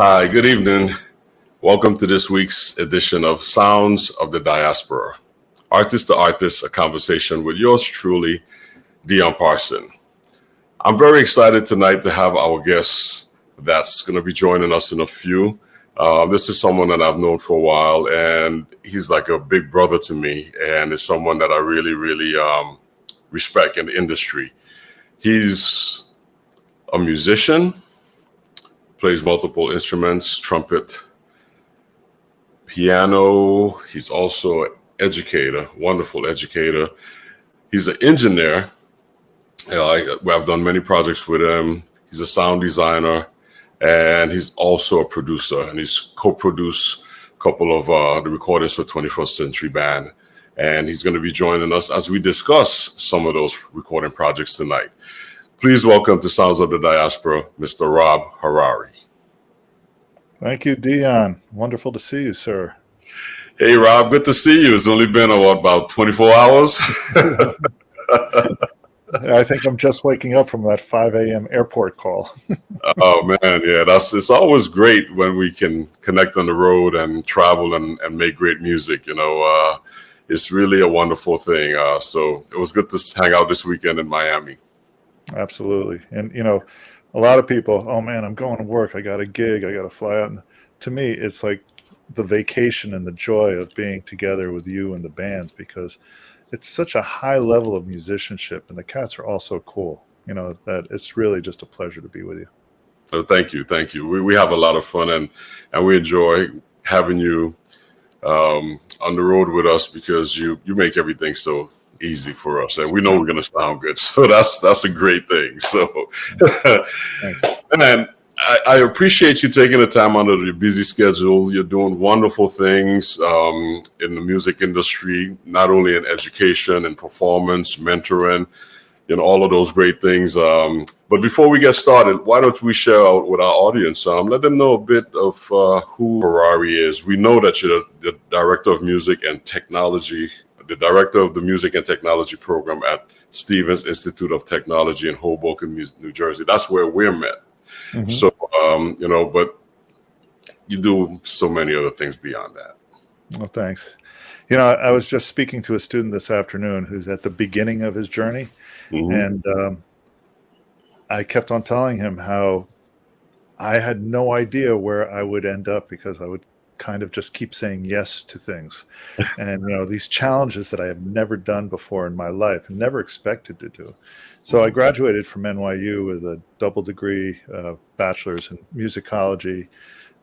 Hi, good evening. Welcome to this week's edition of Sounds of the Diaspora. Artist to Artist, a conversation with yours truly, Dion Parson. I'm very excited tonight to have our guest that's going to be joining us in a few. This is someone that I've known for a while, and he's like a big brother to me, and is someone that I really, really respect in the industry. He's a musician, plays multiple instruments, trumpet, piano. He's also an educator, wonderful educator. He's an engineer. I've done many projects with him. He's a sound designer, and he's also a producer. And he's co-produced a couple of the recordings for 21st Century Band. And he's going to be joining us as we discuss some of those recording projects tonight. Please welcome to Sounds of the Diaspora, Mr. Rob Harari. Thank you, Dion. Wonderful to see you, sir. Hey, Rob, good to see you. It's only been, about 24 hours? I think I'm just waking up from that 5 a.m. airport call. Oh, man, yeah. It's always great when we can connect on the road and travel and make great music. It's really a wonderful thing. So it was good to hang out this weekend in Miami. Absolutely. And, a lot of people, oh man, I'm going to work. I got a gig. I got to fly out. And to me, it's like the vacation and the joy of being together with you and the bands, because it's such a high level of musicianship, and the cats are all so cool, that it's really just a pleasure to be with you. Oh, thank you. Thank you. We have a lot of fun, and we enjoy having you on the road with us, because you make everything so easy for us, and we know we're going to sound good, so that's a great thing. So Thanks. And I appreciate you taking the time out of your busy schedule. You're doing wonderful things in the music industry, not only in education and performance, mentoring, all of those great things. But before we get started, why don't we share out with our audience, let them know a bit of who Harari is. We know that you're the Director of Music and Technology, the Director of the Music and Technology Program at Stevens Institute of Technology in Hoboken, New Jersey. That's where we're met. Mm-hmm. So, but you do so many other things beyond that. Well, thanks. I was just speaking to a student this afternoon who's at the beginning of his journey. Mm-hmm. And I kept on telling him how I had no idea where I would end up, because I would kind of just keep saying yes to things. And, these challenges that I have never done before in my life and never expected to do. So I graduated from NYU with a double degree, bachelor's in musicology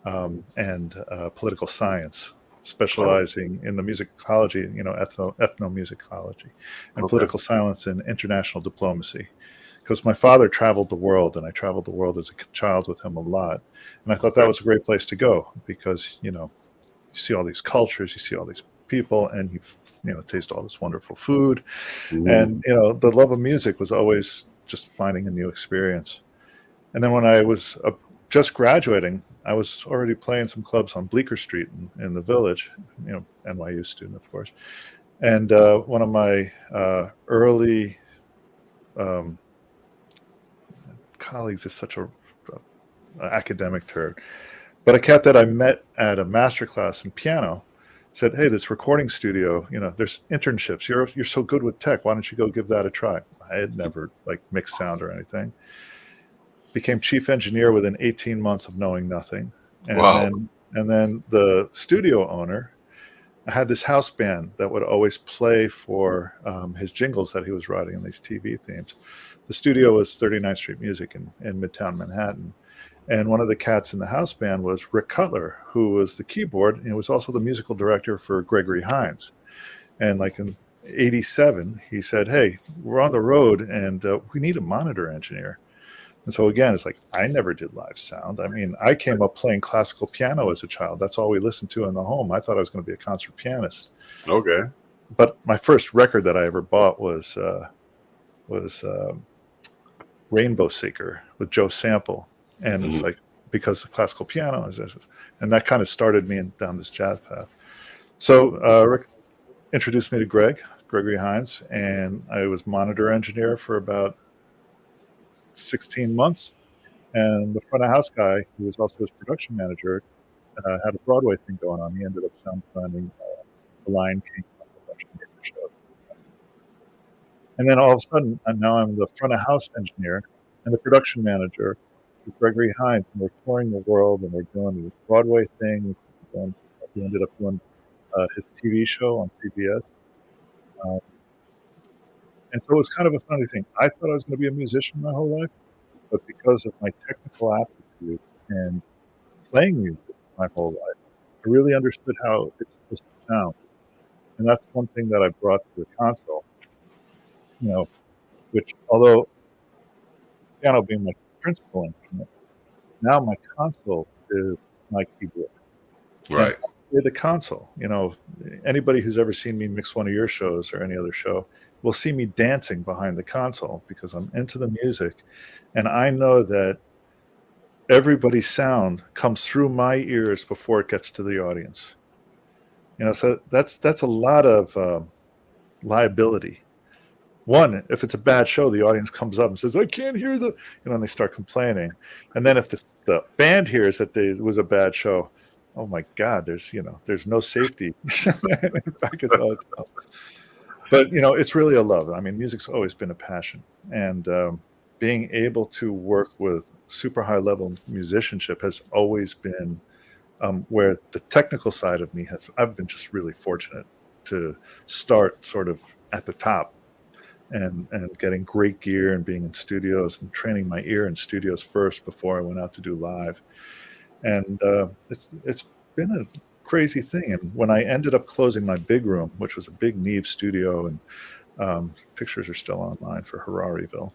and political science, specializing in the musicology, ethnomusicology, and political science and international diplomacy. Because my father traveled the world, and I traveled the world as a child with him a lot. And I thought that was a great place to go, because, you see all these cultures, you see all these people, and you taste all this wonderful food. Mm-hmm. And, the love of music was always just finding a new experience. And then when I was just graduating, I was already playing some clubs on Bleecker Street in the Village, NYU student, of course. And one of my early colleagues is such a academic turd, but a cat that I met at a masterclass in piano said, "Hey, this recording studio, there's internships. You're so good with tech. Why don't you go give that a try?" I had never mixed sound or anything. Became chief engineer within 18 months of knowing nothing. And wow. then the studio owner, I had this house band that would always play for his jingles that he was writing in these TV themes. The studio was 39th Street Music in Midtown Manhattan. And one of the cats in the house band was Rick Cutler, who was the keyboard and was also the musical director for Gregory Hines. And like in '87, he said, "Hey, we're on the road and we need a monitor engineer." And so again, it's like, I never did live sound. I mean, I came up playing classical piano as a child. That's all we listened to in the home. I thought I was going to be a concert pianist. Okay. But my first record that I ever bought was Rainbow Seeker with Joe Sample. And it's like, because the classical piano is this. And that kind of started me down this jazz path. So Rick introduced me to Gregory Hines, and I was monitor engineer for about 16 months. And the front of house guy, who was also his production manager, had a Broadway thing going on. He ended up sound designing The Lion King show. And then all of a sudden, now I'm the front of house engineer and the production manager with Gregory Hines. And we're touring the world, and we're doing these Broadway things. We ended up doing his TV show on CBS. And so it was kind of a funny thing. I thought I was going to be a musician my whole life, but because of my technical aptitude and playing music my whole life, I really understood how it's supposed to sound. And that's one thing that I brought to the console, which, although piano being my principal instrument, now my console is my keyboard. Right. And the console, anybody who's ever seen me mix one of your shows or any other show will see me dancing behind the console because I'm into the music. And I know that everybody's sound comes through my ears before it gets to the audience. So that's a lot of liability. One, if it's a bad show, the audience comes up and says, "I can't hear and they start complaining. And then if the band hears that it was a bad show, oh my God, there's no safety. But it's really a love. I mean, music's always been a passion, and being able to work with super high level musicianship has always been where the technical side of me I've been just really fortunate to start sort of at the top and getting great gear and being in studios and training my ear in studios first before I went out to do live. And it's been a crazy thing. And when I ended up closing my big room, which was a big Neve studio, and pictures are still online for Harariville,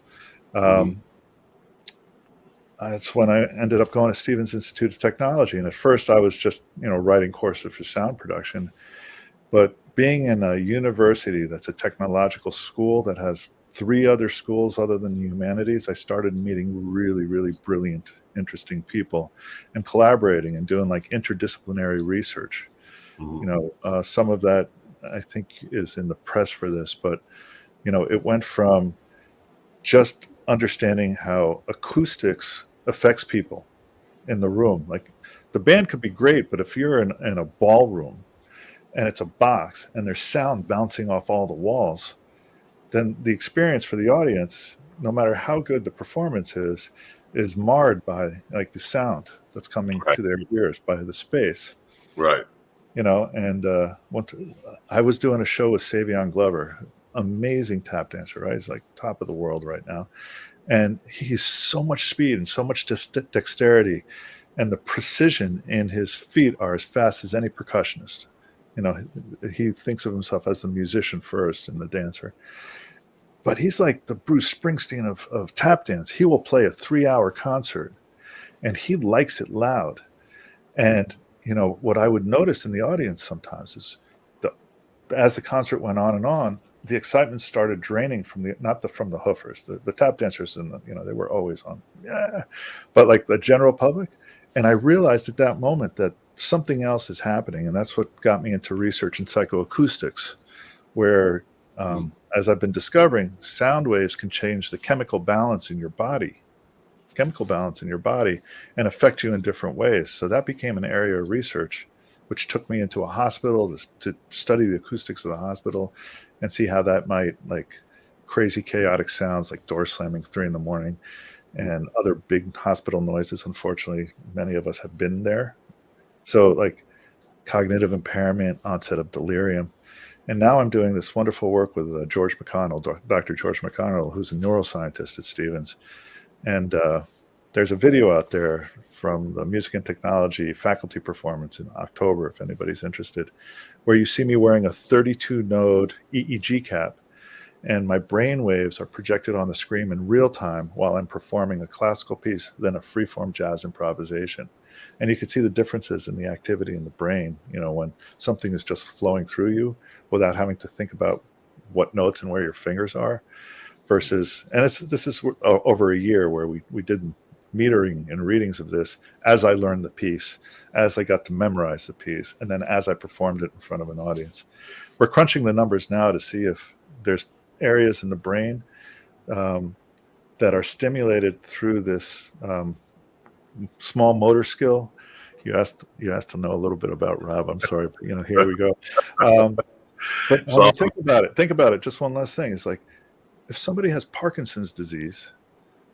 that's when I ended up going to Stevens Institute of Technology. And at first I was just, writing courses for sound production. But being in a university that's a technological school that has 3 other schools other than the humanities, I started meeting really, really brilliant, interesting people and collaborating and doing like interdisciplinary research. Some of that I think is in the press for this, but it went from just understanding how acoustics affects people in the room. Like, the band could be great, but if you're in a ballroom and it's a box and there's sound bouncing off all the walls, then the experience for the audience, no matter how good the performance is marred by like the sound that's coming to their ears by the space. Right. And I was doing a show with Savion Glover, amazing tap dancer, right? He's like top of the world right now. And he's so much speed and so much dexterity, and the precision in his feet are as fast as any percussionist. He thinks of himself as the musician first and the dancer. But he's like the Bruce Springsteen of tap dance. He will play a 3-hour concert, and he likes it loud. And, what I would notice in the audience sometimes is as the concert went on and on, the excitement started draining from the hoofers, the tap dancers, and they were always on, but like the general public. And I realized at that moment that something else is happening, and that's what got me into research in psychoacoustics, where as I've been discovering, sound waves can change the chemical balance in your body, and affect you in different ways. So that became an area of research, which took me into a hospital to study the acoustics of the hospital and see how that might, like crazy chaotic sounds like door slamming 3 a.m. and other big hospital noises. Unfortunately, many of us have been there. So like cognitive impairment, onset of delirium. And now I'm doing this wonderful work with George McConnell, Dr. George McConnell, who's a neuroscientist at Stevens. And there's a video out there from the Music and Technology faculty performance in October, if anybody's interested, where you see me wearing a 32 node EEG cap, and my brain waves are projected on the screen in real time while I'm performing a classical piece, then a freeform jazz improvisation. And you can see the differences in the activity in the brain, when something is just flowing through you without having to think about what notes and where your fingers are, versus, and this is over a year where we did metering and readings of this as I learned the piece, as I got to memorize the piece, and then as I performed it in front of an audience. We're crunching the numbers now to see if there's areas in the brain that are stimulated through this small motor skill. You asked to know a little bit about Rob. I'm sorry, but here we go. But when you think about it. Just one last thing. It's like if somebody has Parkinson's disease,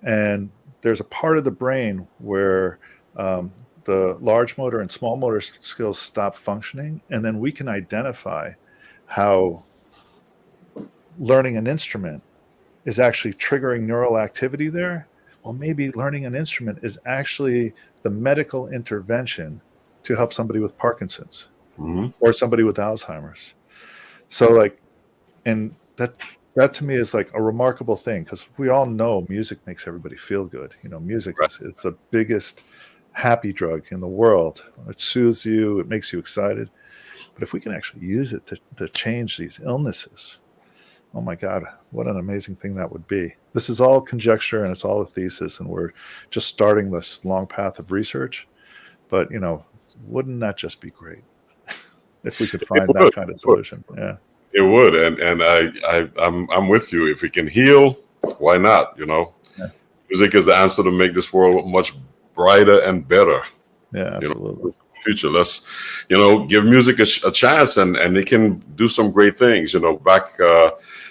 and there's a part of the brain where the large motor and small motor skills stop functioning, and then we can identify how learning an instrument is actually triggering neural activity there. Well, maybe learning an instrument is actually the medical intervention to help somebody with Parkinson's or somebody with Alzheimer's. So and that to me is like a remarkable thing, because we all know music makes everybody feel good. Music is the biggest happy drug in the world. It soothes you, it makes you excited. But if we can actually use it to change these illnesses, oh my God, what an amazing thing that would be. This is all conjecture and it's all a thesis, and we're just starting this long path of research. But, wouldn't that just be great if we could find that kind of solution? Yeah. It would, and I'm with you. If it can heal, why not? Yeah. Music is the answer to make this world much brighter and better. Yeah, absolutely. Future. Let's, give music a chance, and it can do some great things. Back,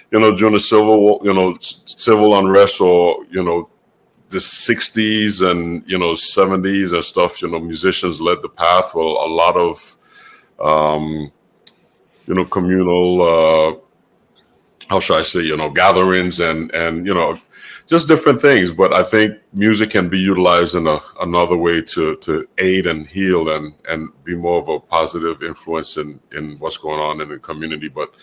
during the civil unrest, or the 60s and 70s and stuff. Musicians led the path. Well, a lot of communal, how should I say, gatherings and just different things. But I think music can be utilized in another way to aid and heal and be more of a positive influence in what's going on in the community. But,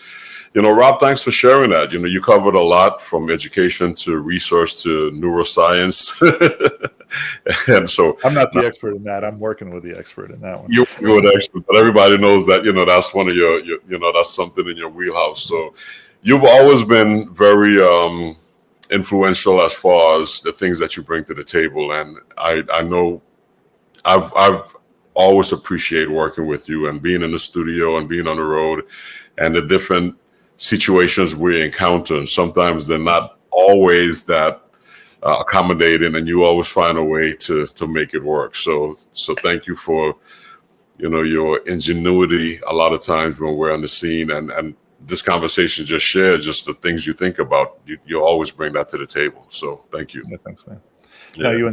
Rob, thanks for sharing that. You covered a lot, from education to research to neuroscience. And so I'm not the expert in that. I'm working with the expert in that one. You're the expert, but everybody knows that, that's one of your that's something in your wheelhouse. So you've always been very influential as far as the things that you bring to the table. And I know I've always appreciated working with you and being in the studio and being on the road and the different situations we encounter. And sometimes they're not always that accommodating, and you always find a way to make it work. So thank you for your ingenuity. A lot of times when we're on the scene, and this conversation just shared just the things you think about, you always bring that to the table. So thank you. Yeah, thanks, man. Yeah. No, you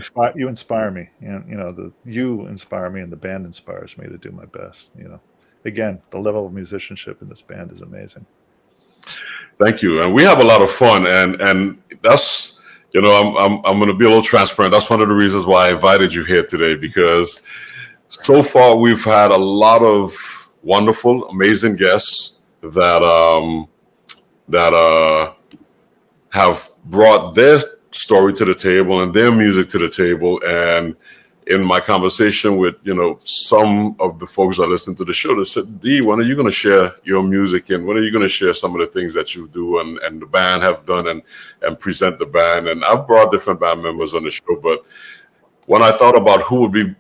inspire me, and you inspire me, and the band inspires me to do my best. Again, the level of musicianship in this band is amazing. Thank you, and we have a lot of fun, and that's. I'm going to be a little transparent. That's one of the reasons why I invited you here today, because so far we've had a lot of wonderful, amazing guests that have brought their story to the table and their music to the table. And in my conversation with, some of the folks that listen to the show, they said, D, when are you going to share your music, and when are you going to share some of the things that you do and the band have done and present the band? And I've brought different band members on the show, but when I thought about who would be,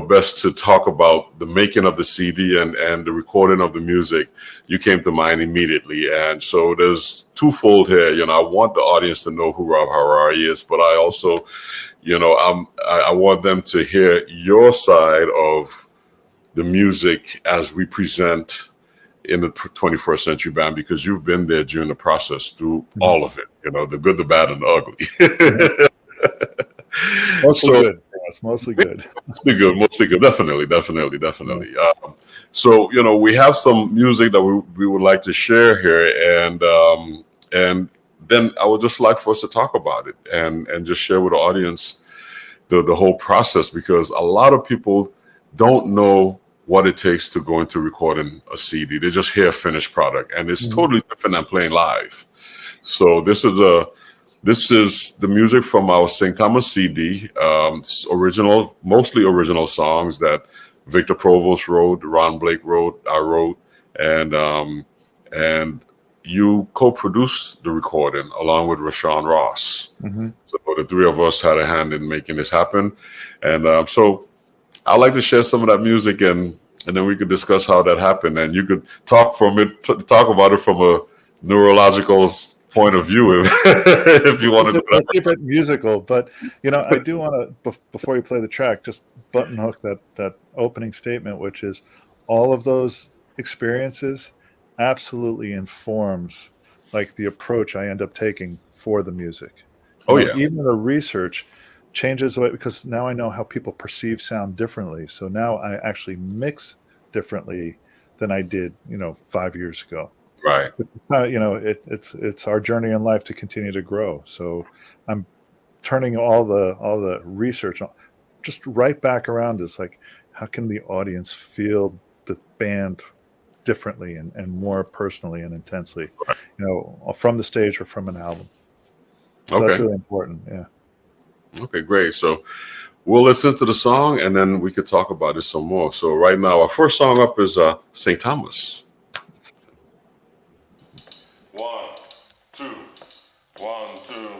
best to talk about the making of the CD and the recording of the music, you came to mind immediately. And so there's twofold here. I want the audience to know who Rob Harari is, but I also, I want them to hear your side of the music as we present in the 21st Century Band, because you've been there during the process through all of it, the good, the bad, and the ugly. Mostly good. Yes, mostly good. Mostly good. Definitely. So, we have some music that we would like to share here, and then I would just like for us to talk about it and just share with the audience, the whole process, because a lot of people don't know what it takes to go into recording a CD. They just hear a finished product, and it's totally different than playing live. So this is the music from our St. Thomas CD, original, mostly original songs that Victor Provost wrote, Ron Blake wrote, I wrote, and you co-produced the recording along with Rashawn Ross. So the three of us had a hand in making this happen, and so I'd like to share some of that music, and then we could discuss how that happened, and you could talk talk about it from a neurological point of view if you want to. We'll keep it musical, but I do want to, before you play the track, just button hook that opening statement, which is all of those experiences absolutely informs like the approach I end up taking for the music. Even the research changes the way, because now I know how people perceive sound differently. So now I actually mix differently than I did, 5 years ago. Right. It's our journey in life to continue to grow. So I'm turning all the research just right back around. Is like, how can the audience feel the band differently and more personally and intensely, from the stage or from an album. So that's really important. Yeah. Okay, great. So we'll listen to the song and then we could talk about it some more. So right now, our first song up is St. Thomas. 1, 2, 1, 2.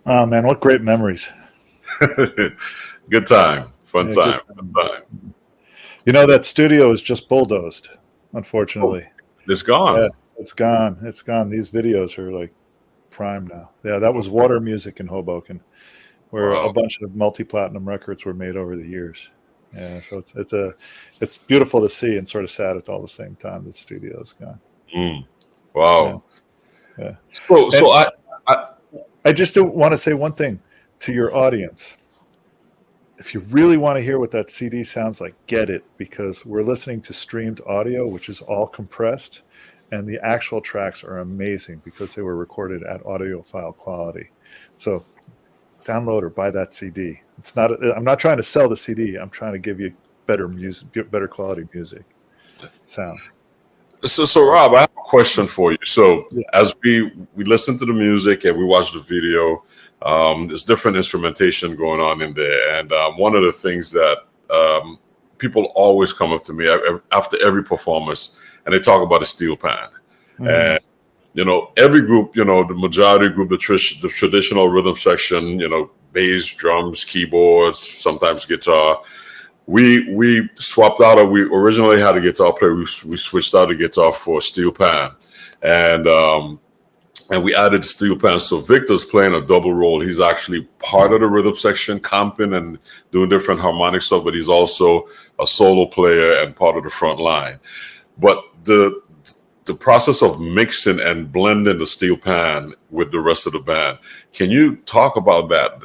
Oh man, what great memories. Good time, fun Yeah, time, good. fun time. You know, that studio is just bulldozed, Oh, unfortunately. it's Yeah, gone. it's gone. It's gone. These videos are like prime now. Yeah, that was Water Music in Hoboken, where a Wow. bunch of multi-platinum records were made over the years. Yeah, so it's beautiful to see and sort of sad at all the same time. The studio is gone. Mm, Yeah, wow. yeah. And So I I just do want to say one thing to your audience. If you really want to hear what that CD sounds like, get it, because we're listening to streamed audio, which is all compressed, and the actual tracks are amazing because they were recorded at audiophile quality. So download or buy that CD. It's not. I'm not trying to sell the CD. I'm trying to give you better music, better quality music sound. so Rob, I have a question for you. So Yeah. as we listen to the music and we watch the video, there's different instrumentation going on in there, and one of the things that people always come up to me after every performance, and they talk about a steel pan. Mm. Every group, the majority group, the traditional rhythm section, bass, drums, keyboards, sometimes guitar. We swapped out. We originally had a guitar player. We switched out a guitar for a steel pan, and we added steel pan. So Victor's playing a double role. He's actually part of the rhythm section, comping and doing different harmonic stuff, but he's also a solo player and part of the front line. But the process of mixing and blending the steel pan with the rest of the band. Can you talk about that?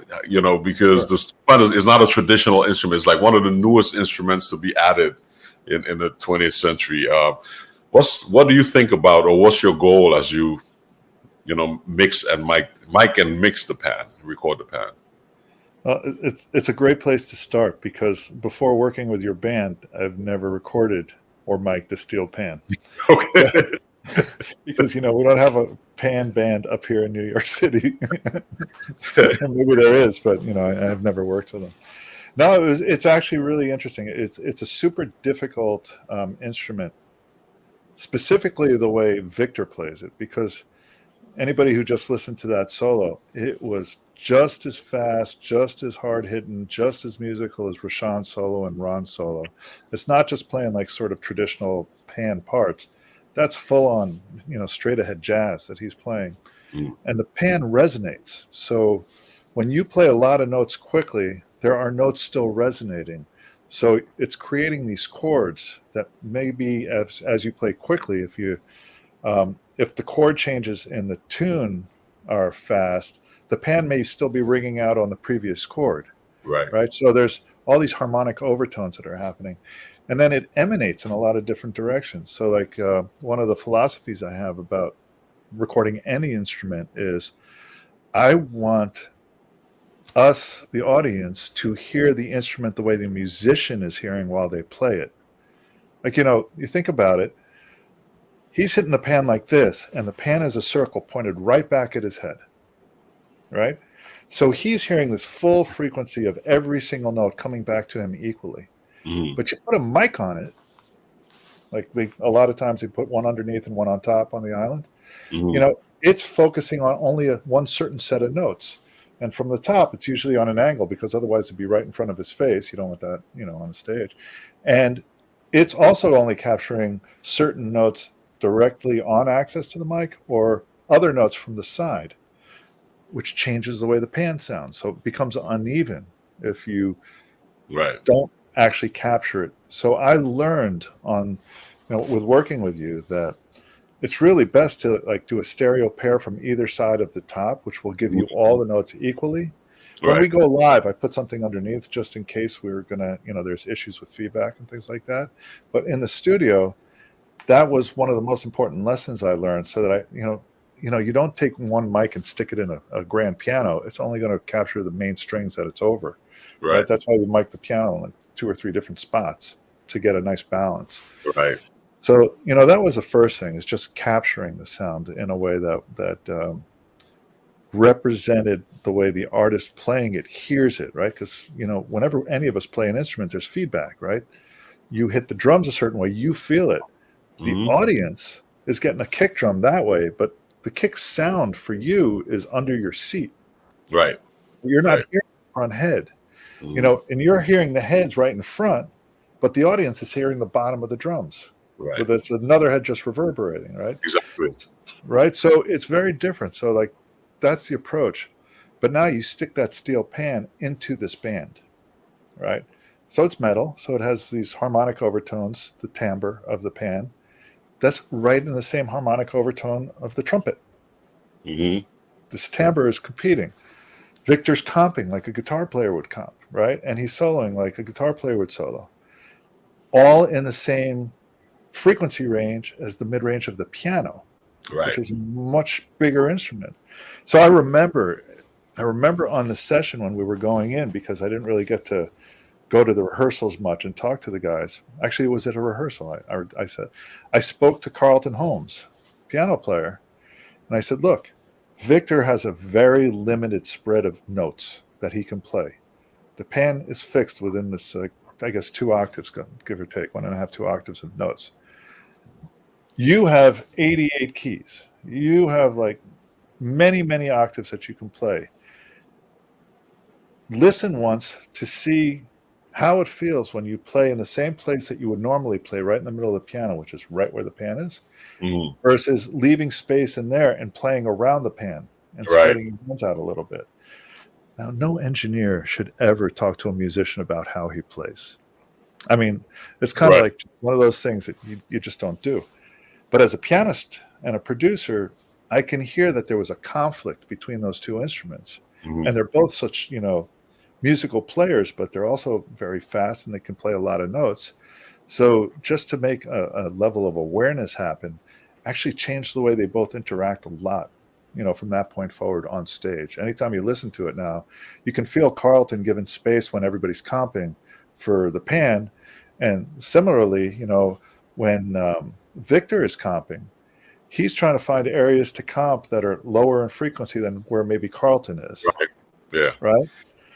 Because Sure. the steel pan is not a traditional instrument. It's like one of the newest instruments to be added in the 20th century. What do you think about, or what's your goal as mix and mic and mix the pan, record the pan? It's a great place to start because before working with your band, I've never recorded or mic'd a steel pan. Okay. Because we don't have a pan band up here in New York City. Maybe there is, but I've never worked with them. No, it's actually really interesting. It's a super difficult instrument, specifically the way Victor plays it, because anybody who just listened to that solo, it was just as fast, just as hard hitting, just as musical as Rashawn's solo and Ron's solo. It's not just playing like sort of traditional pan parts. That's full on, straight ahead jazz that he's playing. Mm, And the pan resonates. So when you play a lot of notes quickly, there are notes still resonating. So it's creating these chords that maybe as you play quickly, if the chord changes in the tune are fast, the pan may still be ringing out on the previous chord, right. right? So there's all these harmonic overtones that are happening. And then it emanates in a lot of different directions. So like one of the philosophies I have about recording any instrument is I want us, the audience, to hear the instrument the way the musician is hearing while they play it. Like, you think about it, he's hitting the pan like this, and the pan is a circle pointed right back at his head, right? So he's hearing this full frequency of every single note coming back to him equally. Mm, But you put a mic on it, like a lot of times they put one underneath and one on top on the island. mm, It's focusing on only one certain set of notes. And from the top, it's usually on an angle because otherwise it'd be right in front of his face. You don't want that, on the stage. And it's also only capturing certain notes directly on access to the mic or other notes from the side, which changes the way the pan sounds. So it becomes uneven if you right. don't actually capture it. So I learned with working with you that it's really best to like do a stereo pair from either side of the top, which will give you all the notes equally. When we Right. go live, I put something underneath just in case we were gonna, there's issues with feedback and things like that. But in the studio, that was one of the most important lessons I learned, so that you don't take one mic and stick it in a grand piano. It's only going to capture the main strings that it's over, right? Right. That's why we mic the piano in like 2 or 3 different spots to get a nice balance. Right. So, that was the first thing, is just capturing the sound in a way that represented the way the artist playing it hears it, right? Because, whenever any of us play an instrument, there's feedback, right? You hit the drums a certain way, you feel it. The Mm, audience is getting a kick drum that way, but the kick sound for you is under your seat. Right. You're not Right. hearing the front head, Mhm. and you're hearing the heads right in front, but the audience is hearing the bottom of the drums. Right. But that's another head just reverberating, right? Exactly. Right. So it's very different. So like that's the approach. But now you stick that steel pan into this band, right? So it's metal. So it has these harmonic overtones, the timbre of the pan. That's right in the same harmonic overtone of the trumpet. Hmm. This timbre is competing. Victor's comping like a guitar player would comp, right? And he's soloing like a guitar player would solo. All in the same frequency range as the mid-range of the piano, Right. which is a much bigger instrument. So I remember on the session when we were going in, because I didn't really get to go to the rehearsals much and talk to the guys. Actually, it was at a rehearsal. I spoke to Carlton Holmes, piano player, and I said, look, Victor has a very limited spread of notes that he can play. The pan is fixed within this, I guess, 2 octaves, give or take, 1.5, 2 octaves of notes. You have 88 keys. You have like many, many octaves that you can play. Listen once to see how it feels when you play in the same place that you would normally play, right in the middle of the piano, which is right where the pan is, Hmm. versus leaving space in there and playing around the pan and Right. spreading your hands out a little bit. Now, no engineer should ever talk to a musician about how he plays. I mean, it's kind of Right. like one of those things that you just don't do. But as a pianist and a producer, I can hear that there was a conflict between those two instruments. Hmm. And they're both such, musical players, but they're also very fast and they can play a lot of notes. So just to make a level of awareness happen, actually change the way they both interact a lot, from that point forward on stage. Anytime you listen to it now, you can feel Carlton giving space when everybody's comping for the pan. And similarly, when Victor is comping, he's trying to find areas to comp that are lower in frequency than where maybe Carlton is, Right. Yeah. right?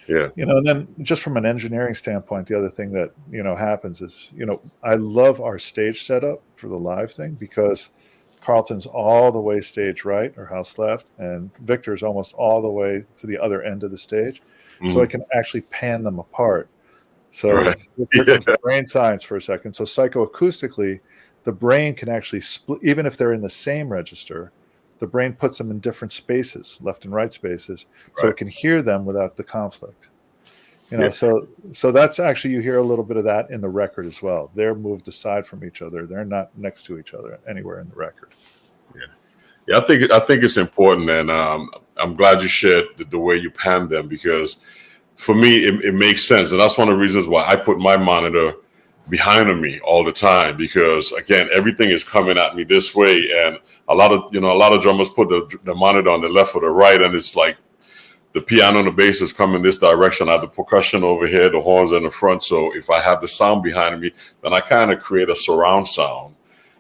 Yeah. And then just from an engineering standpoint, the other thing that, happens is, I love our stage setup for the live thing because Carlton's all the way stage right or house left, and Victor's almost all the way to the other end of the stage. So I Mhm. can actually pan them apart. So Right. here Yeah. comes the brain science for a second. So psychoacoustically, the brain can actually split, even if they're in the same register, the brain puts them in different spaces, left and right spaces, so Right. it can hear them without the conflict. Yeah. So that's actually, you hear a little bit of that in the record as well. They're moved aside from each other. They're not next to each other anywhere in the record. Yeah. I think it's important, and I'm glad you shared the way you pan them, because for me it makes sense, and that's one of the reasons why I put my monitor behind of me all the time, because again everything is coming at me this way, and a lot of drummers put the monitor on the left or the right, and it's like the piano and the bass is coming this direction. I have the percussion over here, the horns in the front. So if I have the sound behind me, then I kind of create a surround sound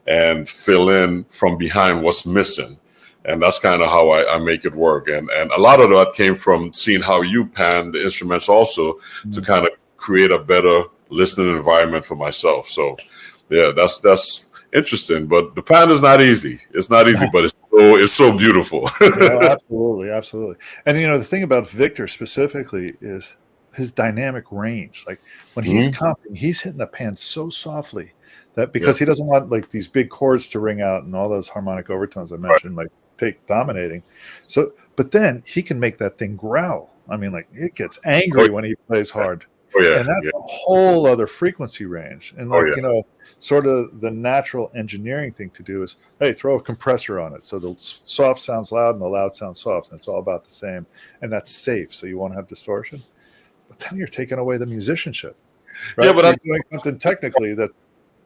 and fill in from behind what's missing. And that's kind of how I make it work. And a lot of that came from seeing how you pan the instruments also, to kind of create a better listening environment for myself. So yeah, that's interesting. But the pan is not easy. It's not easy, but it's so beautiful. No, absolutely, absolutely. And the thing about Victor specifically is his dynamic range. Like when he's Mhm. comping, he's hitting the pan so softly that, Yeah. because he doesn't want like these big chords to ring out and all those harmonic overtones I Right. mentioned, like take dominating. So, but then he can make that thing growl. I mean, like it gets Oh, angry when he plays hard. oh yeah. And that's Yeah. a whole other frequency range. And Oh like, yeah. sort of the natural engineering thing to do is, hey, throw a compressor on it. So the soft sounds loud and the loud sounds soft. And it's all about the same. And that's safe. So you won't have distortion. But then you're taking away the musicianship, Yeah, right? but You're doing something technically that,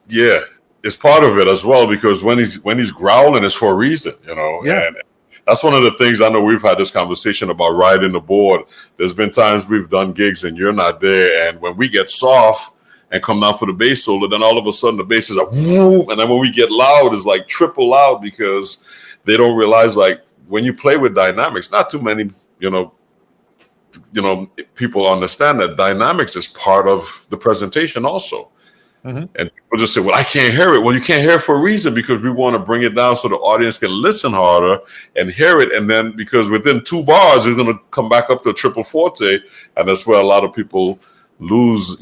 yeah, it's part of it as well, because when he's growling, it's for a reason, yeah, and that's one of the things. I know we've had this conversation about riding the board. There's been times we've done gigs and you're not there, and when we get soft and come down for the bass solo, then all of a sudden the bass is like whoop, and then when we get loud, it's like triple loud, because they don't realize, like, when you play with dynamics, not too many, people understand that dynamics is part of the presentation also. Mm-hmm. And people just say, well, I can't hear it. Well, you can't hear it for a reason, because we want to bring it down so the audience can listen harder and hear it. And then because within 2 bars, it's going to come back up to a triple forte. And that's where a lot of people lose,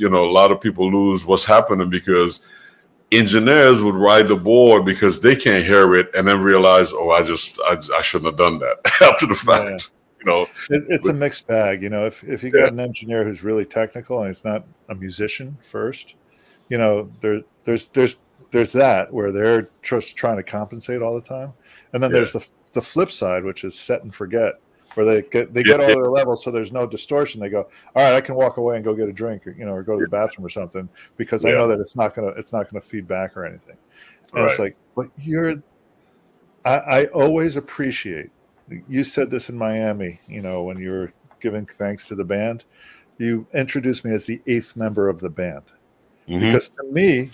what's happening, because engineers would ride the board because they can't hear it and then realize, oh, I shouldn't have done that after the fact. Yeah. It's a mixed bag. If you got an engineer who's really technical and he's not a musician first, there's that where they're just trying to compensate all the time, and then there's the flip side, which is set and forget, where they get all their levels, so there's no distortion. They go, all right, I can walk away and go get a drink, or go to the bathroom or something, because I know that it's not gonna feed back or anything. And it's like, but I always appreciate. You said this in Miami, when you were giving thanks to the band, you introduced me as the 8th member of the band. Mm-hmm. Because to me,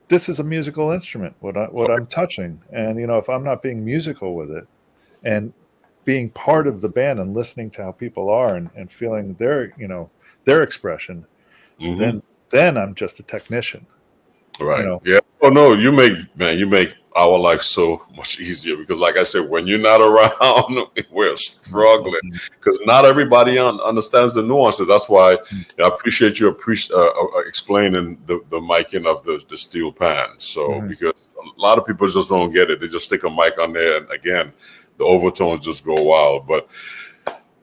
this is a musical instrument, what I'm touching. And, if I'm not being musical with it and being part of the band and listening to how people are and feeling their expression, mm-hmm. then I'm just a technician. Right. Yeah. Oh, no, you make our life so much easier, because like I said, when you're not around, we're struggling, because not everybody understands the nuances. That's why I appreciate you explaining the miking of the steel pan. So because a lot of people just don't get it. They just stick a mic on there, and again, the overtones just go wild. But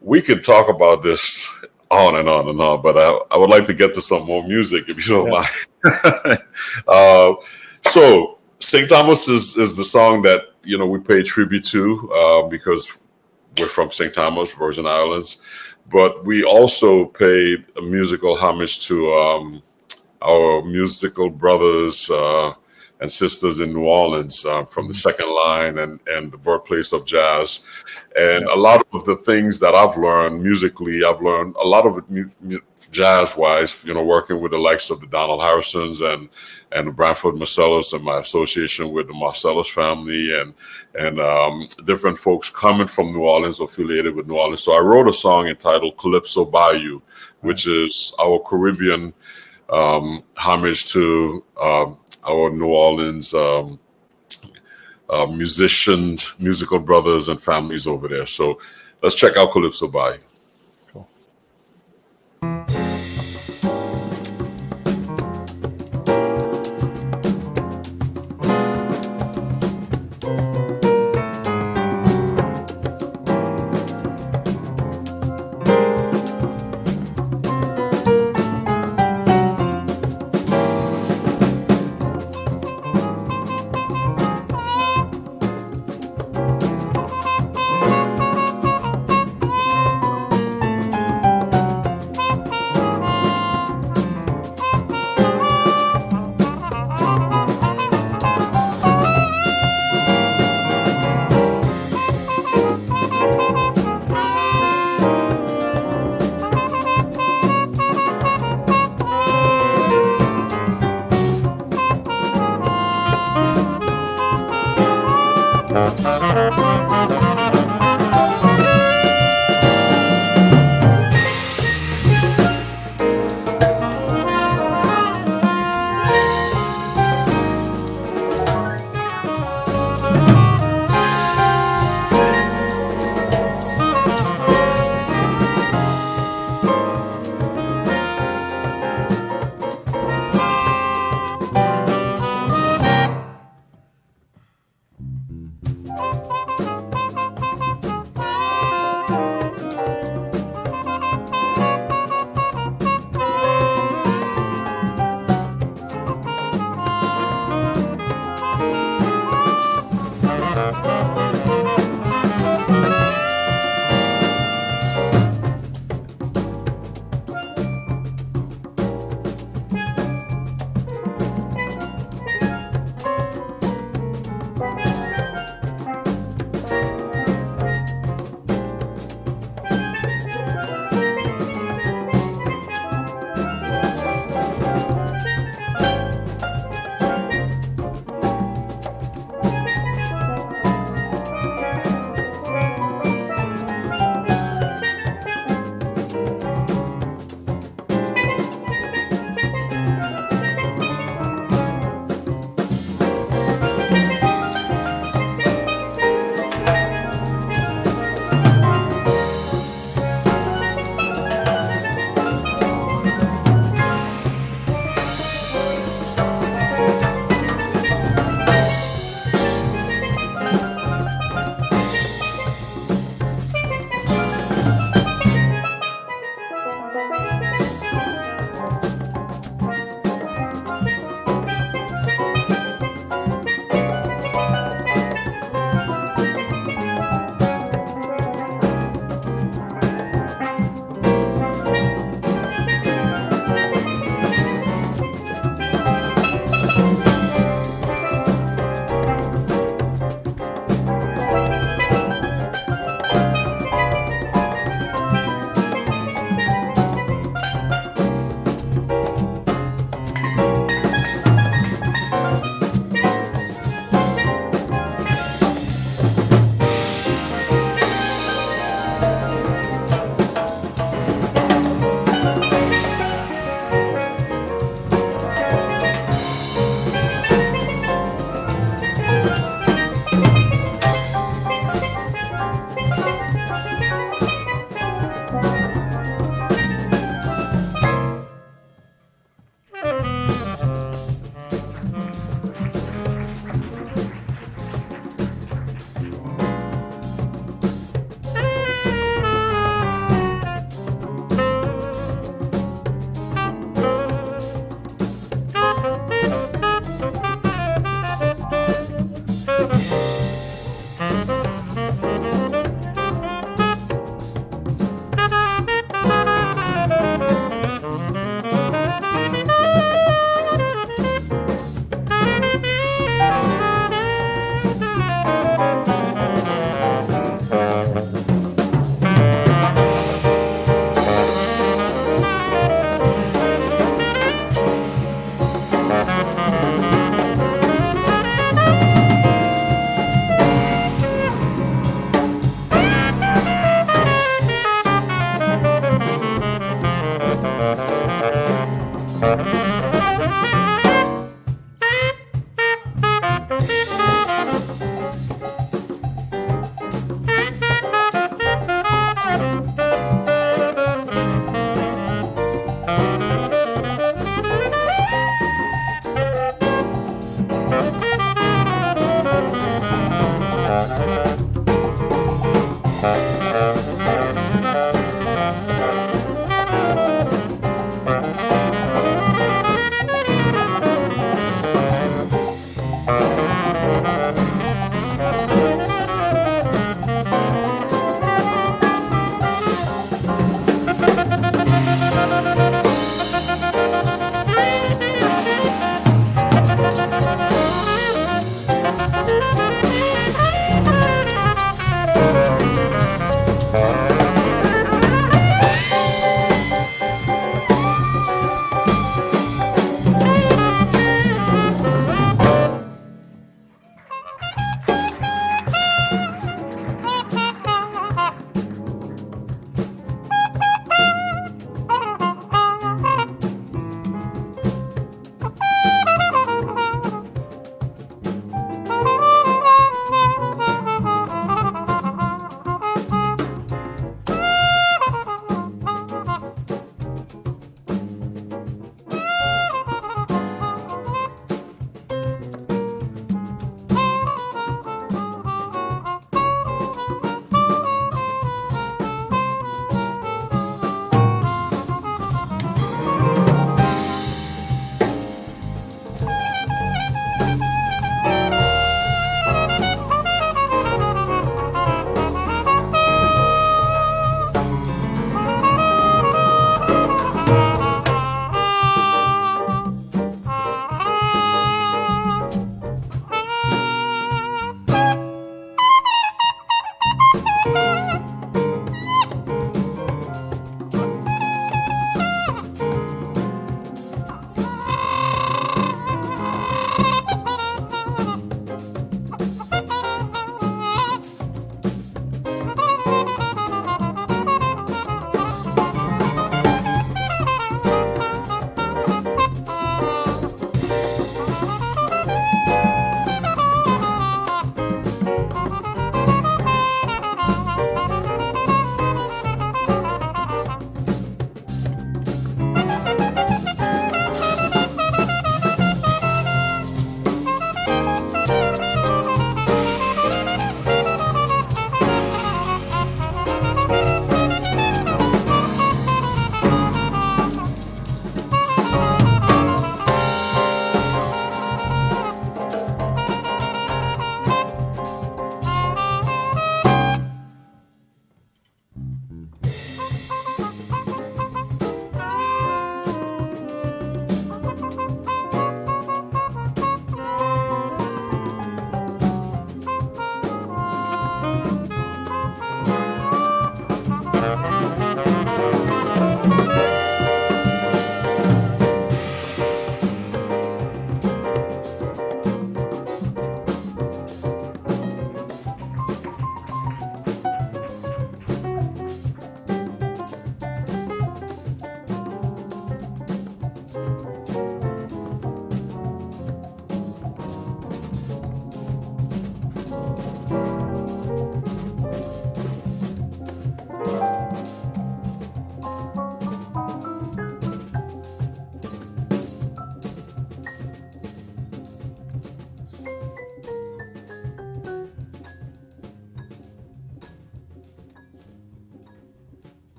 we could talk about this on and on and on, but I would like to get to some more music, if you don't mind. So St. Thomas is the song that we pay tribute to, because we're from St. Thomas, Virgin Islands, but we also paid a musical homage to our musical brothers and sisters in New Orleans, from the second line and the birthplace of jazz. And a lot of the things that I've learned musically, I've learned a lot of it jazz-wise, working with the likes of the Donald Harrisons and the Branford Marcellus, and my association with the Marcellus family and different folks coming from New Orleans, affiliated with New Orleans. So I wrote a song entitled Calypso Bayou, which is our Caribbean homage to our New Orleans musical brothers and families over there. So let's check out Calypso Bayou. Cool.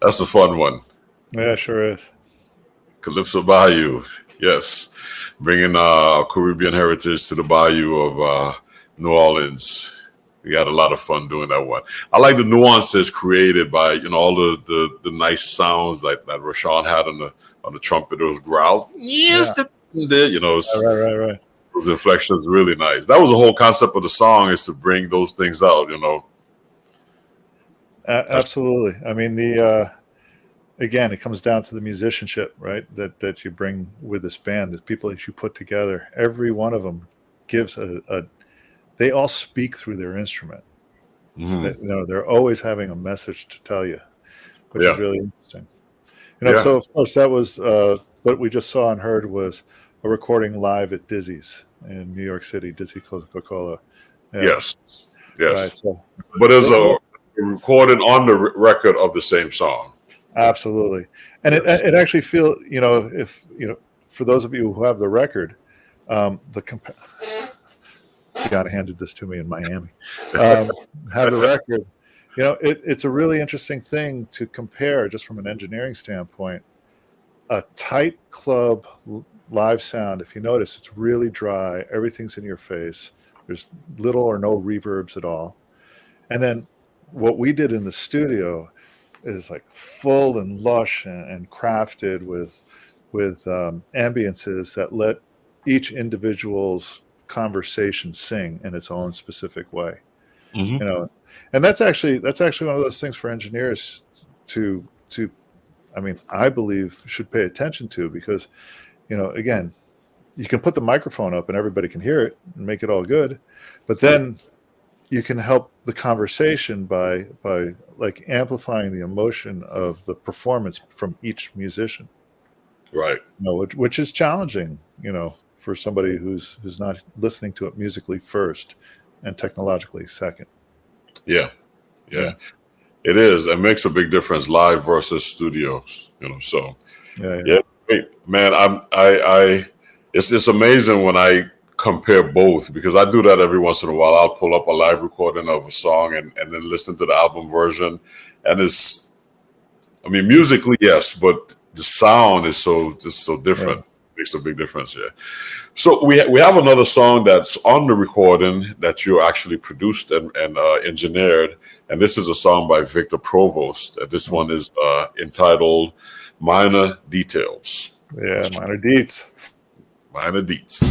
That's a fun one. Yeah, sure is. Calypso Bayou, yes, bringing Caribbean heritage to the Bayou of New Orleans. We had a lot of fun doing that one. I like the nuances created by all the nice sounds that Rashawn had on the trumpet. Those growls, yes, Right. those inflections, really nice. That was the whole concept of the song, is to bring those things out. Absolutely. I mean, again, it comes down to the musicianship, right? That you bring with this band, the people that you put together. Every one of them gives they all speak through their instrument. Mm-hmm. They're always having a message to tell you, which is really interesting. So of course that was what we just saw and heard was a recording live at Dizzy's in New York City, Dizzy Coca-Cola. Yeah. Yes. Right, so, but there's a recording on the record of the same song. Absolutely. And it actually feel, if, for those of you who have the record, Dion handed this to me in Miami, have the record, it's a really interesting thing to compare just from an engineering standpoint. A tight club live sound, if you notice, it's really dry. Everything's in your face. There's little or no reverbs at all. And then what we did in the studio is like full and lush and crafted with ambiances that let each individual's conversation sing in its own specific way. Mm-hmm. And that's actually one of those things for engineers to I believe should pay attention to, because again, you can put the microphone up and everybody can hear it and make it all good, but then you can help the conversation by like amplifying the emotion of the performance from each musician. Right. Which is challenging, for somebody who's not listening to it musically first and technologically second. Yeah. It is. It makes a big difference, live versus studios. So yeah. Man, it's amazing when I compare both, because I do that every once in a while. I'll pull up a live recording of a song and then listen to the album version, and musically, yes, but the sound is so different. Makes a big difference. Yeah. So we have another song that's on the recording that you actually produced and engineered, and this is a song by Victor Provost. This one is entitled "Minor Details." Yeah, minor deets. Minor deets.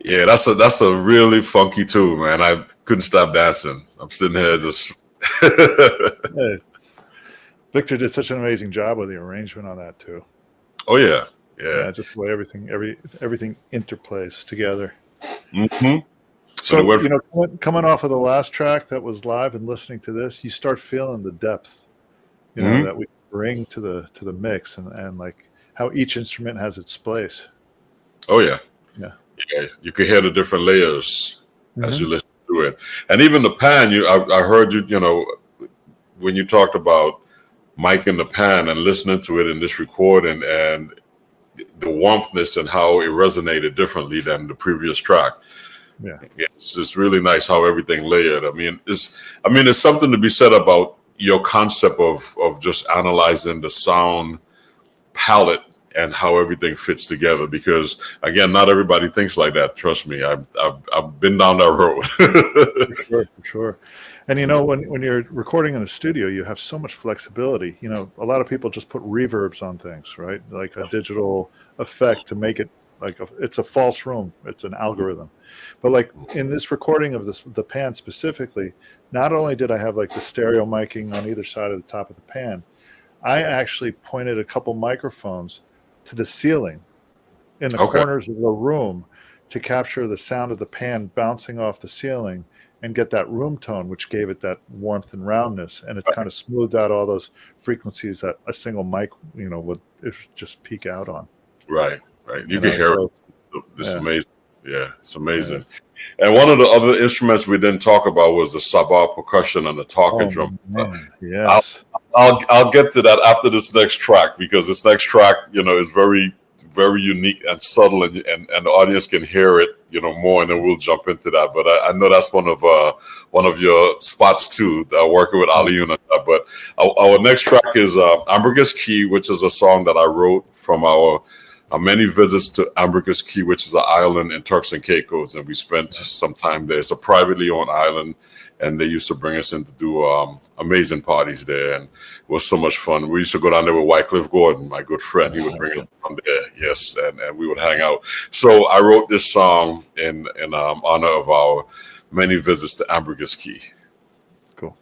Yeah, that's a really funky tune, man. I couldn't stop dancing. I'm sitting here just. Yeah. Victor did such an amazing job with the arrangement on that too. Oh yeah, yeah. Just the way everything interplays together. Mm-hmm. So coming off of the last track that was live and listening to this, you start feeling the depth, that we bring to the mix and like how each instrument has its place. Oh yeah. Yeah. You can hear the different layers as you listen to it, and even the pan. I heard you. When you talked about mic in the pan and listening to it in this recording, and the warmthness and how it resonated differently than the previous track. Yeah, it's really nice how everything layered. I mean, it's something to be said about your concept of just analyzing the sound palette and how everything fits together, because again, not everybody thinks like that. Trust me, I've been down that road. for sure. And when you're recording in a studio, you have so much flexibility. A lot of people just put reverbs on things, right? Like a digital effect to make it like it's a false room. It's an algorithm. But like in this recording of the pan specifically, not only did I have like the stereo miking on either side of the top of the pan, I actually pointed a couple microphones to the ceiling in the corners of the room to capture the sound of the pan bouncing off the ceiling and get that room tone, which gave it that warmth and roundness. And it kind of smoothed out all those frequencies that a single mic, would just peak out on. Right. You can hear it. It's amazing. Yeah, it's amazing. Yeah. And one of the other instruments we didn't talk about was the sabah percussion and the talking drum. Man. Yes. I'll get to that after this next track, because this next track, is very, very unique and subtle, and the audience can hear it, more, and then we'll jump into that. But I know that's one of your spots too, working with Aliyun on that. But our next track is Ambergris Caye, which is a song that I wrote from our many visits to Ambergris Caye, which is an island in Turks and Caicos, and we spent some time there. It's a privately owned island, and they used to bring us in to do amazing parties there, and it was so much fun. We used to go down there with Wycliffe Gordon, my good friend. He would bring us down there, yes, and we would hang out. So I wrote this song in honor of our many visits to Ambergris Caye. Cool.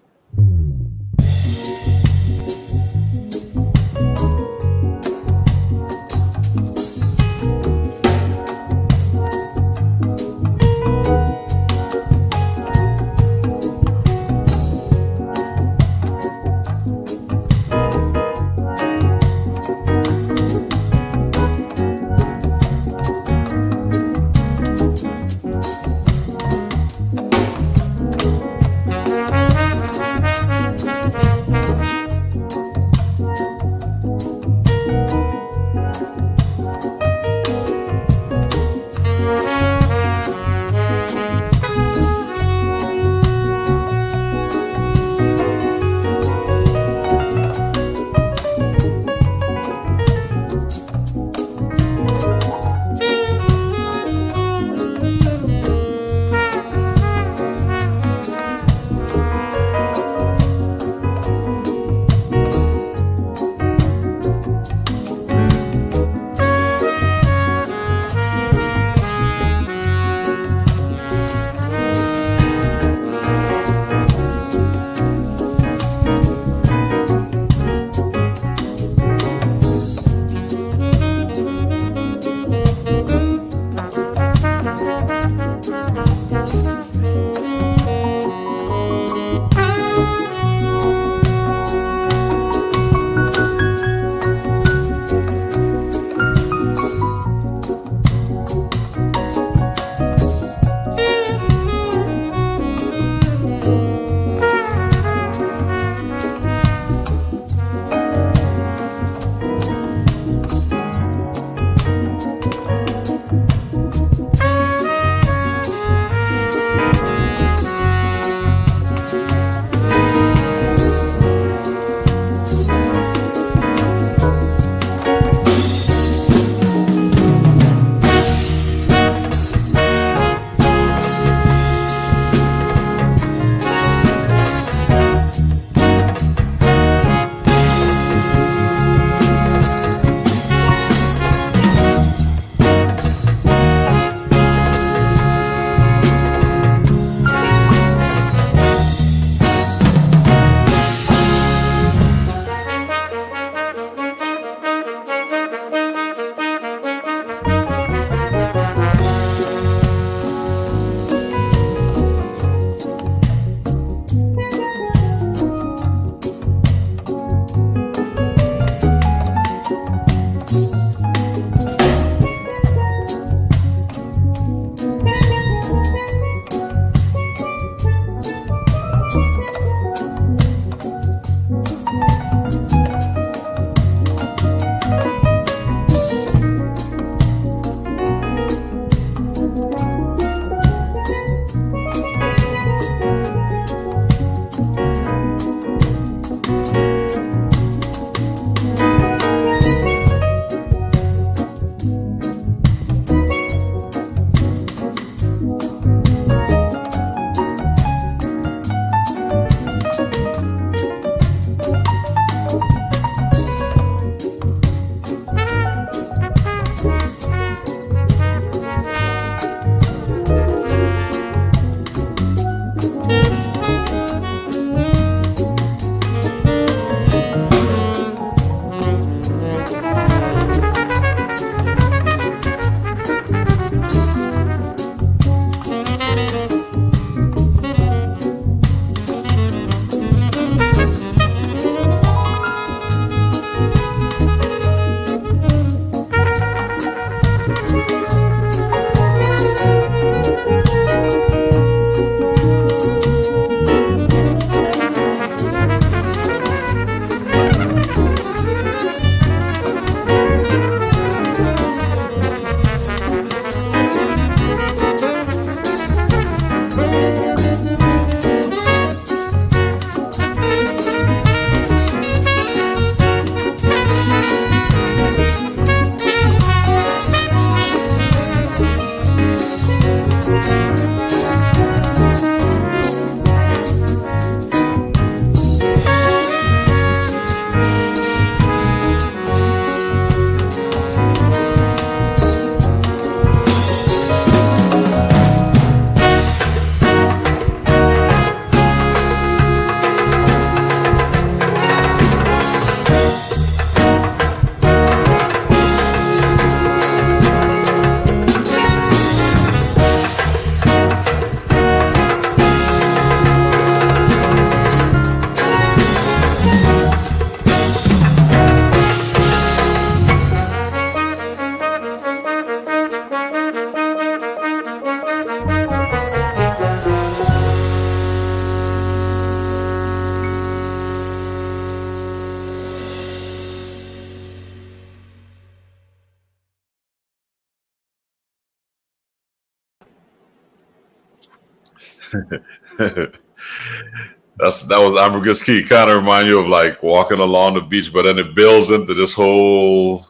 That was Ambergris Key. Kind of remind you of like walking along the beach, but then it builds into this whole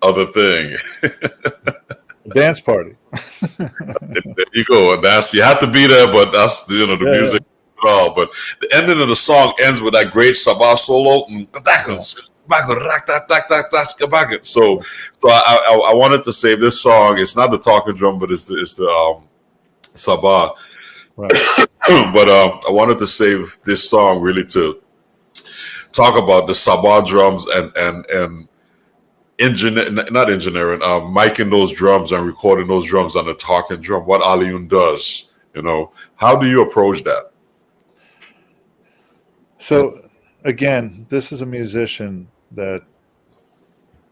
other thing. Dance party. There you go. And that's, you have to be there, but that's, the music at all. But the ending of the song ends with that great Sabah solo. So I wanted to save this song. It's not the talking drum, but it's the Sabah. Right. But I wanted to save this song really to talk about the Sabah drums and miking those drums and recording those drums on the talking drum. What Alioune does, how do you approach that? So again, this is a musician that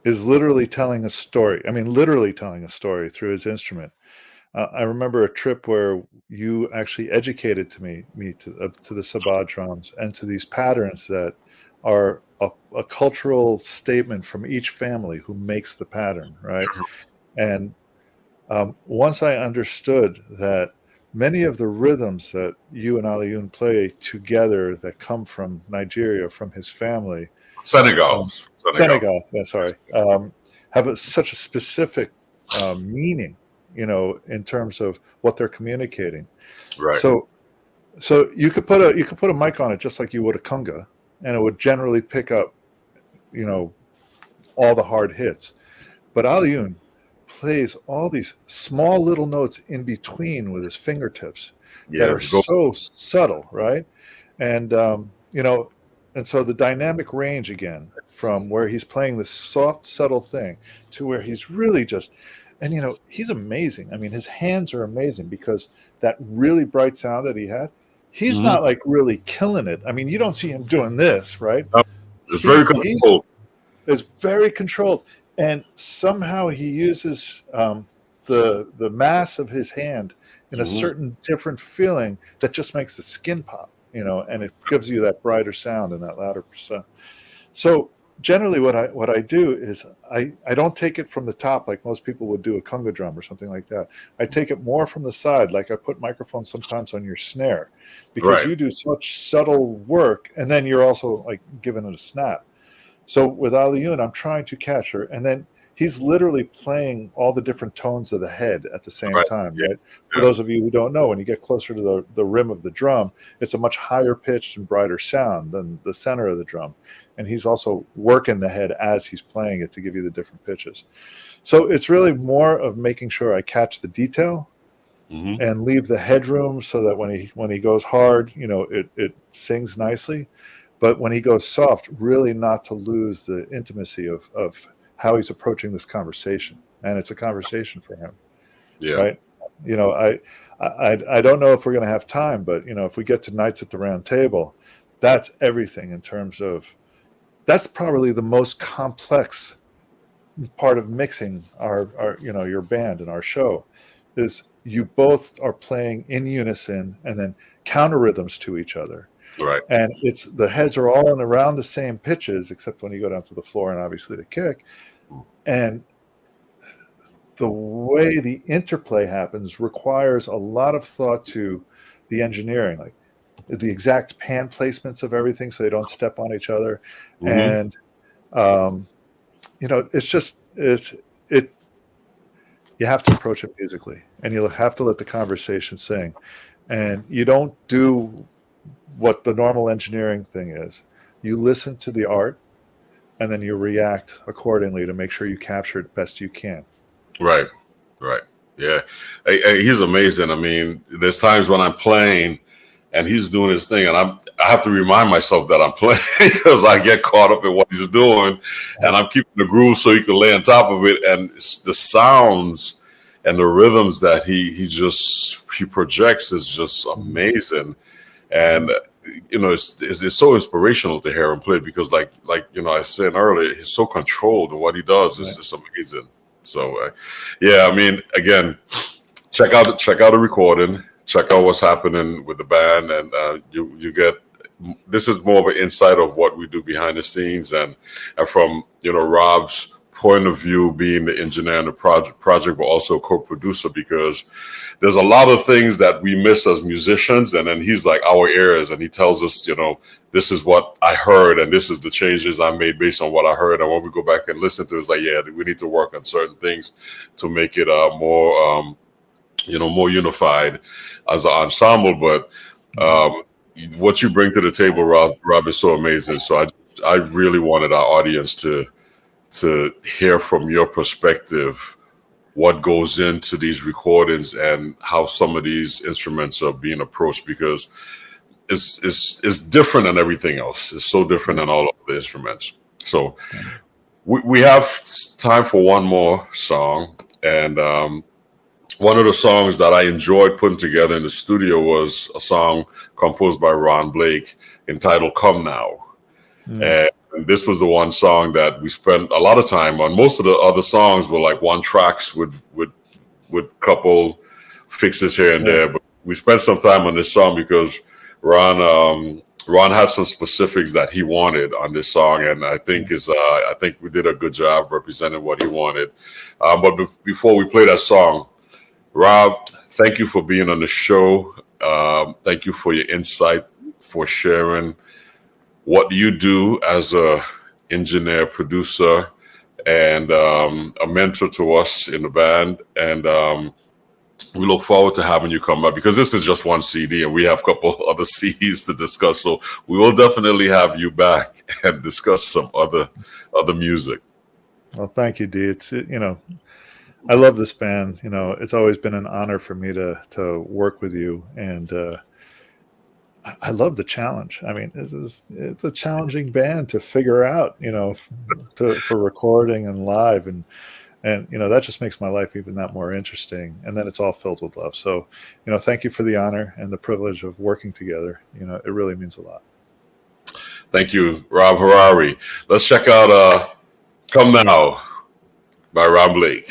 is literally telling a story. I mean, literally telling a story through his instrument. I remember a trip where you actually educated me to the Sabah drums and to these patterns that are a cultural statement from each family who makes the pattern, right? And once I understood that many of the rhythms that you and Alioune play together that come from Nigeria, from his family, Senegal, yeah, sorry, have such a specific meaning, in terms of what they're communicating. Right. So you could put a mic on it just like you would a conga, and it would generally pick up, all the hard hits. But Alioune plays all these small little notes in between with his fingertips that are so subtle, right? And and so the dynamic range again, from where he's playing this soft, subtle thing to where he's really just, and he's amazing. I mean, his hands are amazing because that really bright sound that he had, he's not like really killing it. I mean, you don't see him doing this, right? It's very controlled. It's very controlled. And somehow he uses the mass of his hand in a certain different feeling that just makes the skin pop, and it gives you that brighter sound and that louder sound. So generally what I do is I don't take it from the top like most people would do a conga drum or something like that. I take it more from the side, like I put microphones sometimes on your snare, because you do such subtle work, and then you're also like giving it a snap. So with Alioune, I'm trying to catch her, and then he's literally playing all the different tones of the head at the same time, right? For those of you who don't know, when you get closer to the rim of the drum, it's a much higher pitched and brighter sound than the center of the drum. And he's also working the head as he's playing it to give you the different pitches. So it's really more of making sure I catch the detail and leave the headroom so that when he goes hard, it sings nicely. But when he goes soft, really not to lose the intimacy of how he's approaching this conversation. And it's a conversation for him. Yeah. Right. I don't know if we're going to have time, but if we get to Nights at the Round Table, that's everything in terms of, that's probably the most complex part of mixing our your band and our show, is you both are playing in unison and then counter rhythms to each other. Right. And it's the heads are all in around the same pitches, except when you go down to the floor and obviously the kick. And the way the interplay happens requires a lot of thought to the engineering, like the exact pan placements of everything so they don't step on each other. And you have to approach it musically, and you'll have to let the conversation sing, and you don't do what the normal engineering thing is. You listen to the art, and then you react accordingly to make sure you capture it best you can. Right. Yeah. He's amazing. I mean, there's times when I'm playing and he's doing his thing, and I have to remind myself that I'm playing because I get caught up in what he's doing, and I'm keeping the groove so he can lay on top of it. And the sounds and the rhythms that he projects is just amazing. And it's so inspirational to hear him play, because like I said earlier, he's so controlled, and what he does is just amazing. So I mean, again, check out the recording, check out what's happening with the band, and you get, this is more of an insight of what we do behind the scenes, and from Rob's point of view, being the engineer in the project, but also co-producer, because there's a lot of things that we miss as musicians, and then he's like our ears, and he tells us, this is what I heard, and this is the changes I made based on what I heard. And when we go back and listen to it, it's like, yeah, we need to work on certain things to make it more, more unified as an ensemble. But what you bring to the table, Rob, is so amazing. So I really wanted our audience to hear from your perspective what goes into these recordings and how some of these instruments are being approached, because it's different than everything else. It's so different than all of the instruments. So we have time for one more song, and one of the songs that I enjoyed putting together in the studio was a song composed by Ron Blake entitled "Come Now." And this was the one song that we spent a lot of time on. Most of the other songs were like one tracks with couple fixes here and there, but we spent some time on this song because Ron had some specifics that he wanted on this song, and I think we did a good job representing what he wanted. But before we play that song, Rob, thank you for being on the show. Thank you for your insight, for sharing what you do as a engineer, producer, and a mentor to us in the band. And we look forward to having you come back, because this is just one CD and we have a couple other CDs to discuss. So we will definitely have you back and discuss some other music. Well, thank you, Dee. It's, I love this band. It's always been an honor for me to work with you, and I love the challenge. I mean, it's a challenging band to figure out, for recording and live, and that just makes my life even that more interesting. And then it's all filled with love. So, thank you for the honor and the privilege of working together. It really means a lot. Thank you, Rob Harari. Let's check out "Come Now" by Rob Blake.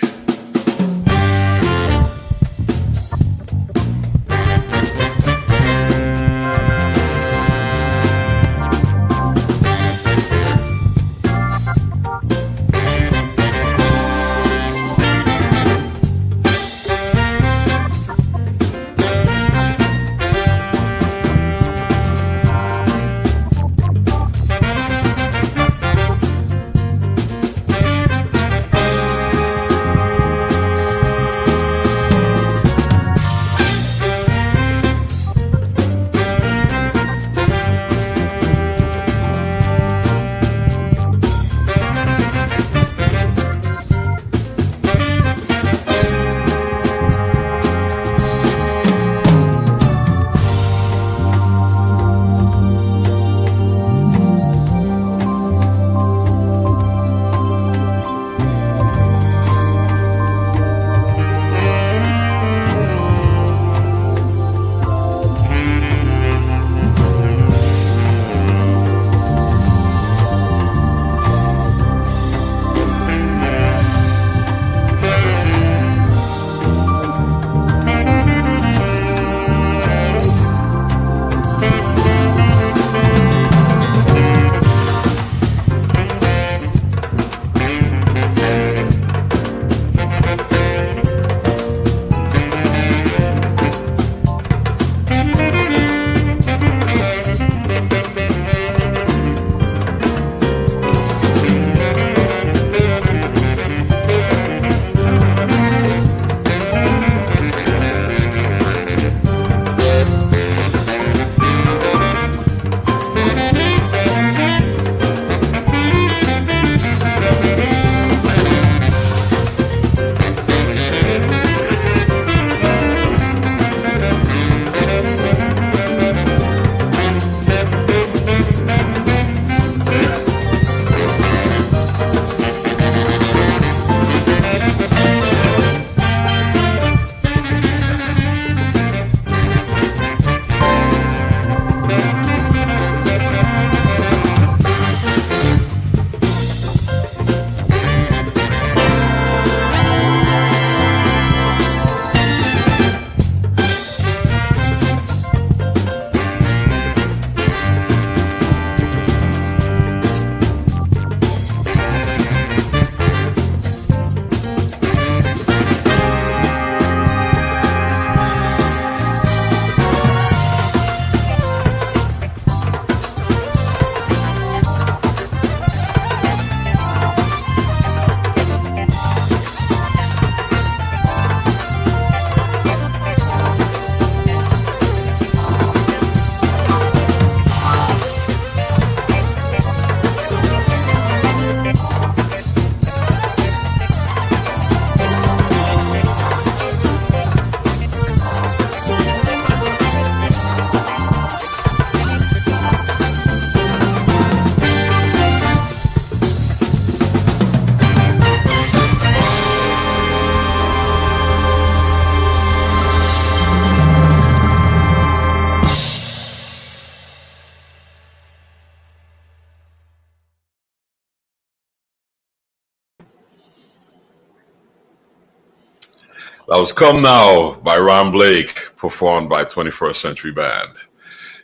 That was Come Now by Ron Blake, performed by 21st Century Band.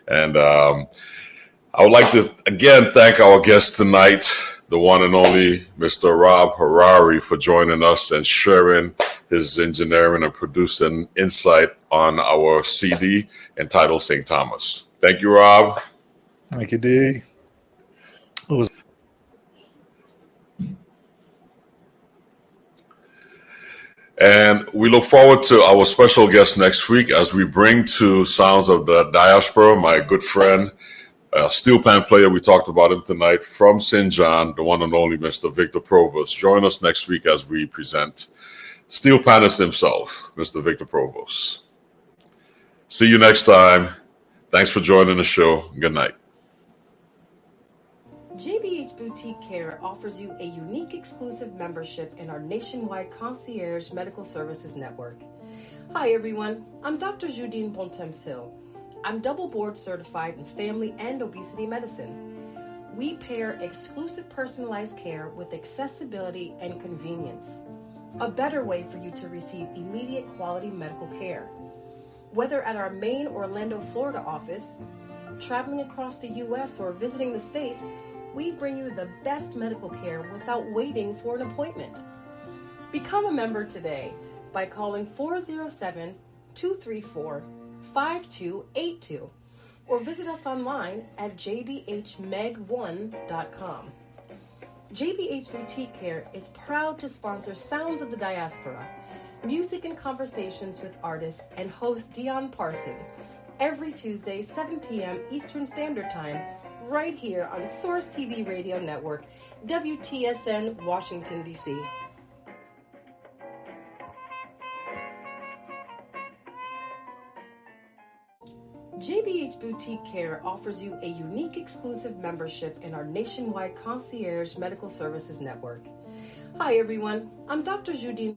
And I would like to again thank our guest tonight, the one and only Mr. Rob Harari, for joining us and sharing his engineering and producing insight on our CD entitled St. Thomas. Thank you, Rob. Thank you, D. It was And we look forward to our special guest next week as we bring to Sounds of the Diaspora my good friend, steel pan player. We talked about him tonight from St. John, the one and only Mr. Victor Provost. Join us next week as we present steel panist himself, Mr. Victor Provost. See you next time. Thanks for joining the show. Good night. JBH Boutique Care offers you a unique exclusive membership in our nationwide concierge medical services network. Hi everyone, I'm Dr. Judine Bontemps-Hill. I'm double board certified in family and obesity medicine. We pair exclusive personalized care with accessibility and convenience. A better way for you to receive immediate quality medical care. Whether at our main Orlando, Florida office, traveling across the U.S. or visiting the States, we bring you the best medical care without waiting for an appointment. Become a member today by calling 407-234-5282 or visit us online at jdhmeg1.com. JBH Boutique Care is proud to sponsor Sounds of the Diaspora, music and conversations with artists, and host Dion Parson every Tuesday, 7 p.m. Eastern Standard Time, right here on Source TV Radio Network, WTSN, Washington, D.C. JBH Boutique Care offers you a unique exclusive membership in our nationwide concierge medical services network. Hi everyone, I'm Dr. Judine.